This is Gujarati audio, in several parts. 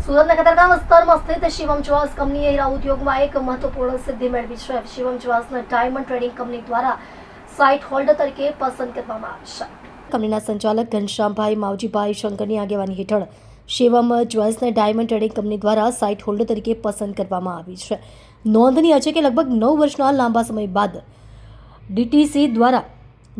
સુરતના કતારગામ વિસ્તારમાં સ્થિત શિવમ જ્વેલર્સ કંપનીએ હીરા ઉદ્યોગમાં એક મહત્વપૂર્ણ સિદ્ધિ મેળવી છે. શિવમ જ્વેલર્સને ડાયમંડ ટ્રેડિંગ કંપની દ્વારા સાઇટ હોલ્ડર તરીકે પસંદ કરવામાં આવી છે. કંપનીના સંચાલક ઘનશ્યામભાઈ માવજીભાઈ શંકરની આગેવાની હેઠળ શિવમ જ્વેલર્સને ડાયમંડ ટ્રેડિંગ કંપની દ્વારા સાઇટ હોલ્ડર તરીકે પસંદ કરવામાં આવી છે. નોંધનીય છે કે લગભગ 9 વર્ષના લાંબા સમય બાદ ડીટીસી દ્વારા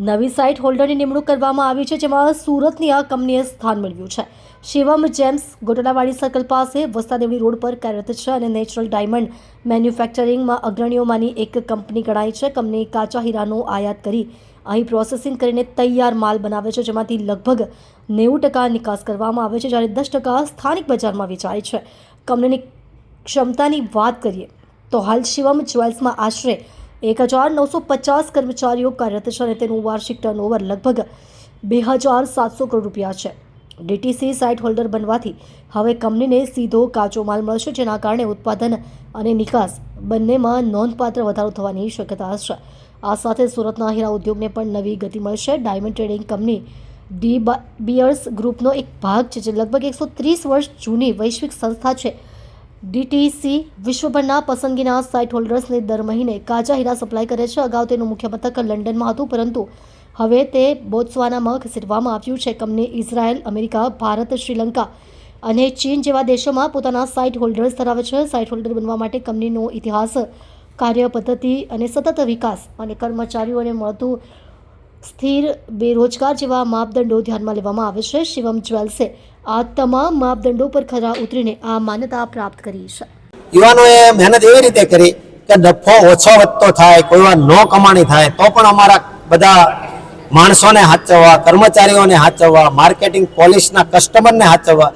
નવી સાઇટ હોલ્ડરની નિમણૂક કરવામાં આવી છે, જેમાં સુરતની આ કંપનીએ સ્થાન મેળવ્યું છે. શિવમ જેમ્સ ગોટલાવાડી સર્કલ પાસે વસ્તાદેવડી રોડ પર કાર્યરત છે અને નેચરલ ડાયમંડ મેન્યુફેક્ચરિંગમાં અગ્રણીઓમાંની એક કંપની ગણાય છે. કંપની કાચા હીરાનો આયાત કરી અહીં પ્રોસેસિંગ કરીને તૈયાર માલ બનાવે છે, જેમાંથી લગભગ 90% નિકાસ કરવામાં આવે છે, જ્યારે 10% સ્થાનિક બજારમાં વેચાય છે. કંપનીની ક્ષમતાની વાત કરીએ તો હાલ શિવમ જ્વેલ્સમાં આશરે 1950 કર્મચારીઓ કાર્યરત છે અને તેનું વાર્ષિક ટર્નઓવર લગભગ 2700 કરોડ રૂપિયા છે. ડીટીસી સાઇટ હોલ્ડર બનવાથી હવે કંપનીને સીધો કાચો માલ મળશે, જેના કારણે ઉત્પાદન અને નિકાસ બંનેમાં નોંધપાત્ર વધારો થવાની શક્યતા છે. આ સાથે સુરતના હીરા ઉદ્યોગને પણ નવી ગતિ મળશે. ડાયમંડ ટ્રેડિંગ કંપની ડી બીયર્સ ગ્રુપનો એક ભાગ છે, જે લગભગ 130 વર્ષ જૂની વૈશ્વિક સંસ્થા છે. ડીટીસી વિશ્વભરના પસંદગીના સાઇટ હોલ્ડર્સને દર મહિને કાચા હીરા સપ્લાય કરે છે. અગાઉ તેનું મુખ્ય મથક લંડનમાં હતું, પરંતુ હવે તે બોત્સવાનામાં ખસેડવામાં આવ્યું છે. Company Israel, America, Bharat, Sri Lanka અને ચીન જેવા દેશોમાં પોતાના સાઇટ હોલ્ડર્સ ધરાવે છે. સાઇટ હોલ્ડર બનવા માટે કંપનીનો ઇતિહાસ, કાર્ય પદ્ધતિ અને સતત વિકાસ અને કર્મચારીઓને મળતું સ્થિર બેરોજગાર જેવા માપદંડો ધ્યાનમાં લેવામાં આવે છે. શિવમ જ્વેલ્સે આ તમામ માપદંડો પર ખરા ઉતરીને આ માન્યતા પ્રાપ્ત કરી છે. યુવાનોએ મહેનત એવી રીતે કરી કે નફો ઓછો વધતો થાય, કોઈ વાર ન કમાણી થાય તો પણ અમારા બધા માણસોને હાચવવા, કર્મચારીઓને હાચવવા, માર્કેટિંગ પોલિસના કસ્ટમરને હાચવવા,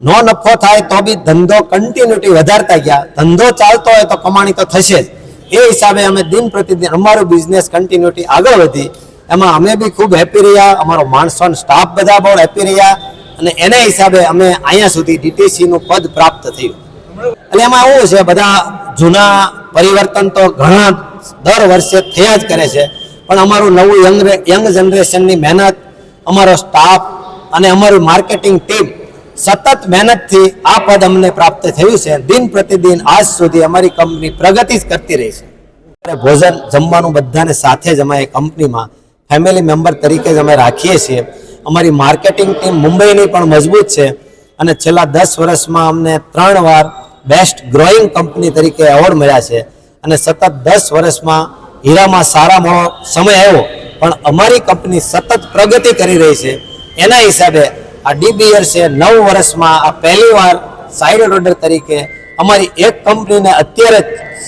નો નફો થાય તો બી ધંધો કન્ટિન્યુટી વધારતા ગયા. ધંધો ચાલતો હોય તો કમાણી તો થશે જ. એ હિસાબે અમે દિન પ્રતિદિન અમારું બિઝનેસ કન્ટિન્યુટી આગળ વધી. એમાં અમે બી ખૂબ હેપી રહ્યા, અમારો માણસો સ્ટાફ બધા બહુ હેપી રહ્યા અને એના હિસાબે અમે અહીંયા સુધી ડીટીસીનું પદ પ્રાપ્ત થયું. એટલે એમાં એવું છે, બધા જૂના પરિવર્તન તો ઘણા દર વર્ષે થયા જ કરે છે, પણ અમારું નવું યંગ જનરેશનની મહેનત, અમારો સ્ટાફ અને અમારું માર્કેટિંગ ટીમ સતત મહેનતથી આ પદ અમને પ્રાપ્ત થયું છે. દિન પ્રતિદિન આજ સુધી અમારી કંપની પ્રગતિ જ કરતી રહી છે. ભોજન જમવાનું બધાને સાથે જ અમે કંપનીમાં ફેમિલી મેમ્બર તરીકે જ અમે રાખીએ છીએ. અમારી માર્કેટિંગ ટીમ મુંબઈની પણ મજબૂત છે અને છેલ્લા 10 વર્ષમાં અમને 3 વાર બેસ્ટ ગ્રોઈંગ કંપની તરીકે એવોર્ડ મળ્યા છે અને સતત 10 વર્ષમાં હીરામાં સારામાં સમય આવ્યો, પણ અમારી કંપની સતત પ્રગતિ કરી રહી છે. એના હિસાબે આ ડી બીયર્સે 9 વર્ષમાં આ પહેલી વાર સાઇડ હોલ્ડર તરીકે અમારી એક કંપનીને અત્યારે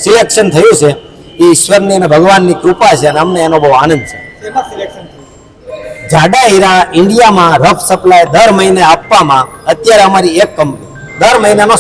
સિલેક્શન થયું છે. એ ઈશ્વરની અને ભગવાનની કૃપા છે અને અમને એનો બહુ આનંદ છે. જાડા હીરા ઇન્ડિયામાં રફ સપ્લાય દર મહિને આપવામાં અત્યારે અમારી એક કંપની દર મહિનાનો